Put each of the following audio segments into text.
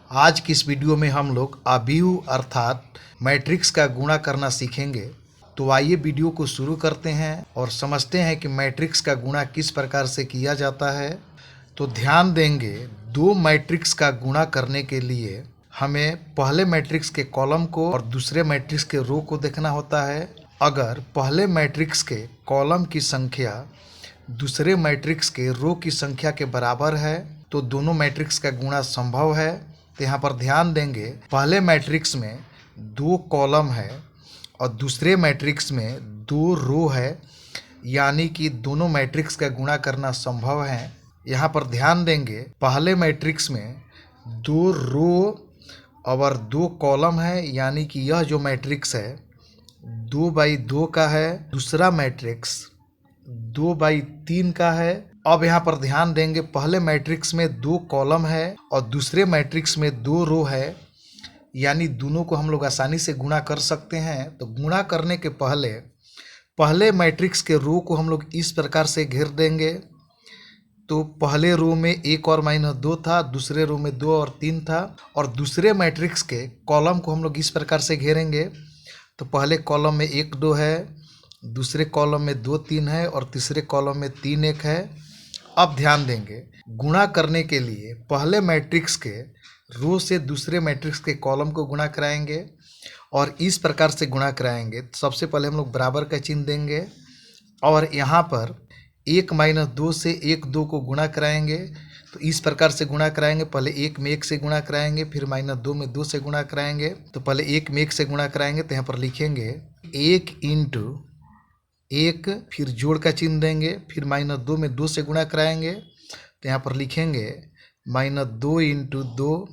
आज की इस वीडियो में हम लोग अभिव्यु अर्थात मैट्रिक्स का गुणा करना सीखेंगे। तो आइए वीडियो को शुरू करते हैं और समझते हैं कि मैट्रिक्स का गुणा किस प्रकार से किया जाता है। तो ध्यान देंगे, दो मैट्रिक्स का गुणा करने के लिए हमें पहले मैट्रिक्स के कॉलम को और दूसरे मैट्रिक्स के रो को देखना होता है। अगर पहले मैट्रिक्स के कॉलम की संख्या दूसरे मैट्रिक्स के रो की संख्या के बराबर है तो दोनों मैट्रिक्स का गुणा संभव है। तो यहाँ पर ध्यान देंगे, पहले मैट्रिक्स में दो कॉलम है और दूसरे मैट्रिक्स में दो रो है, यानी कि दोनों मैट्रिक्स का गुणा करना संभव है। यहाँ पर ध्यान देंगे, पहले मैट्रिक्स में दो रो और दो कॉलम है, यानी कि यह जो मैट्रिक्स है 2/2 का है। दूसरा मैट्रिक्स 2/3 का है। अब यहाँ पर ध्यान देंगे, पहले मैट्रिक्स में दो कॉलम है और दूसरे मैट्रिक्स में दो रो है, यानी दोनों को हम लोग आसानी से गुणा कर सकते हैं। तो गुणा करने के पहले मैट्रिक्स के रो को हम लोग इस प्रकार से घेर देंगे। तो पहले रो में 1 और -2 था, दूसरे रो में 2 और 3 था, और दूसरे मैट्रिक्स के कॉलम को हम लोग इस प्रकार से घेरेंगे। तो पहले कॉलम में 1 2 है, दूसरे कॉलम में 2 3 है और तीसरे कॉलम में 3 1 है। अब ध्यान देंगे, गुणा करने के लिए पहले मैट्रिक्स के रो से दूसरे मैट्रिक्स के कॉलम को गुणा कराएंगे और इस प्रकार से गुणा कराएंगे। तो सबसे पहले हम लोग बराबर का चिन्ह देंगे और यहाँ पर 1 - 2 से 1 2 को गुणा कराएंगे। तो इस प्रकार से गुणा कराएंगे, पहले 1 में 1 से गुणा कराएंगे, फिर -2 में 2 से गुणा कराएंगे। तो पहले 1 में 1 से गुणा कराएंगे, तो यहाँ पर लिखेंगे 1 × 1, फिर जोड़ का चिन्ह देंगे, फिर -2 में 2 से गुणा कराएंगे। तो यहाँ पर लिखेंगे -2 × 2।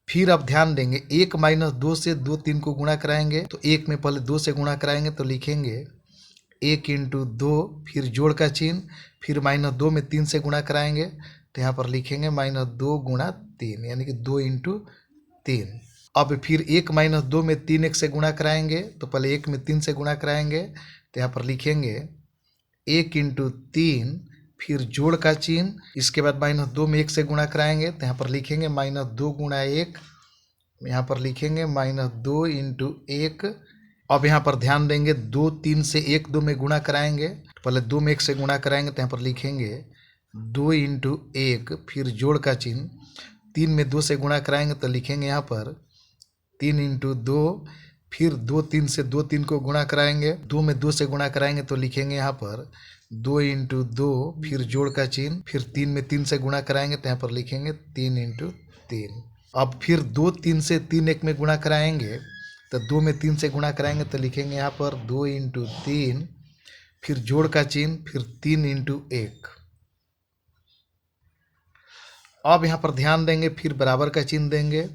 फिर अब ध्यान देंगे, 1 - 2 से 2 3 को गुणा कराएंगे। तो 1 में पहले 2 से गुणा कराएंगे, तो लिखेंगे 1 × 2, फिर जोड़ का चिन्ह, फिर -2 में 3 से गुणा कराएंगे। तो यहाँ पर लिखेंगे -2 × 3, यानी कि 2 × 3। अब फिर 1 - 2 में 3 1 से गुणा कराएंगे। तो पहले 1 में 3 से गुणा कराएंगे। तो यहाँ पर लिखेंगे 1 × 3, फिर जोड़ का चिन्ह, इसके बाद -2 में 1 से गुणा कराएंगे। तो यहाँ पर लिखेंगे -2 × 1, यहाँ पर लिखेंगे -2 × 1। अब यहाँ पर ध्यान देंगे, 2 3 से 1 2 में गुणा कराएंगे। पहले 2 में 1 से गुणा कराएंगे, तो यहाँ पर लिखेंगे 2 × 1, फिर जोड़ का चिन्ह, 3 में 2 से गुणा कराएंगे। तो लिखेंगे यहाँ पर 3 × 2, फिर 2 3 से 2 3 को गुणा कराएंगे। 2 में 2 से गुणा कराएंगे, तो लिखेंगे यहाँ पर 2 × 2, फिर जोड़ का चिन्ह, फिर 3 में 3 से गुणा कराएंगे। तो यहाँ पर लिखेंगे 3 × 3। अब फिर 2 3 से 3 1 में गुणा कराएंगे। तो 2 में 3 से गुणा कराएंगे, तो लिखेंगे यहाँ पर 2 × 3, फिर जोड़ का चिन्ह, फिर 3 × 1। अब यहाँ पर ध्यान देंगे, फिर बराबर का चिन्ह देंगे।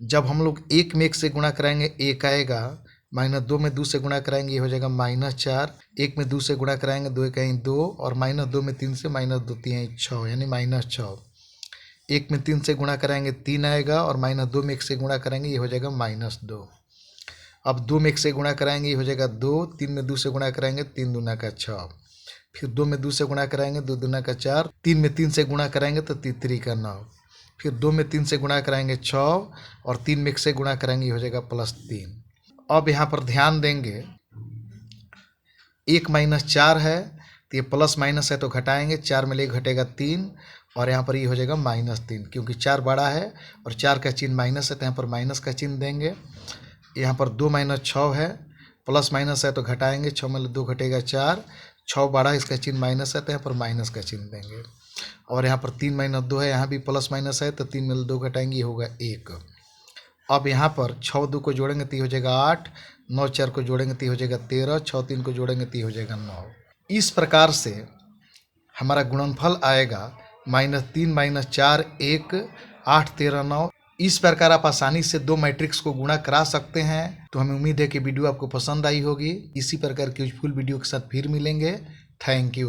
जब हम लोग 1 में 1 से गुणा कराएंगे 1 आएगा, -2 में 2 से गुणा कराएंगे, ये हो जाएगा -4। 1 में 2 से गुणा कराएंगे, 2 1 2, और -2 में 3 से -2 3 6, यानी -6। 1 में 3 से गुणा कराएंगे 3 आएगा, और -2 में 1 से गुणा कराएंगे, ये हो जाएगा -2। अब 2 में 1 से गुणा कराएंगे, ये हो जाएगा 2। 3 में 2 से गुणा कराएंगे, 3 दूना का 6, फिर 2 में 2 से गुणा कराएंगे, 2 दूना का 4। 3 में 3 से गुणा कराएंगे, तो 3 3 का 9, फिर 2 में 3 से गुणा कराएंगे 6, और 3 में 1 से गुणा कराएंगे, ये हो जाएगा +3। अब यहाँ पर ध्यान देंगे, 1 - 4 है, तो ये प्लस माइनस है तो घटाएंगे, 4 में ले घटेगा 3, और यहाँ पर ये हो जाएगा -3, क्योंकि 4 बड़ा है और 4 का चिन्ह माइनस है, तो यहाँ पर माइनस का चिन्ह देंगे। यहाँ पर 2 - 6 है, प्लस माइनस है तो घटाएंगे, 6 में 2 घटेगा 4, 6 बड़ा है, इसका चिन्ह माइनस है, तो यहाँ पर माइनस का चिन्ह देंगे। और यहाँ पर 3 - 2 है, यहाँ भी प्लस माइनस है, तो 3 में 2 घटाएंगे, ये होगा 1। अब यहाँ पर 6 2 को जोड़ेंगे तो ये हो जाएगा 8, 9 4 को जोड़ेंगे तो ये हो जाएगा 13, 6 3 को जोड़ेंगे तो ये हो जाएगा 9। इस प्रकार से हमारा गुणनफल आएगा -3 - 4 1 8 13 9। इस प्रकार आप आसानी से दो मैट्रिक्स को गुणा करा सकते हैं। तो हमें उम्मीद है कि वीडियो आपको पसंद आई होगी। इसी प्रकार की यूजफुल वीडियो के साथ फिर मिलेंगे। Thank you.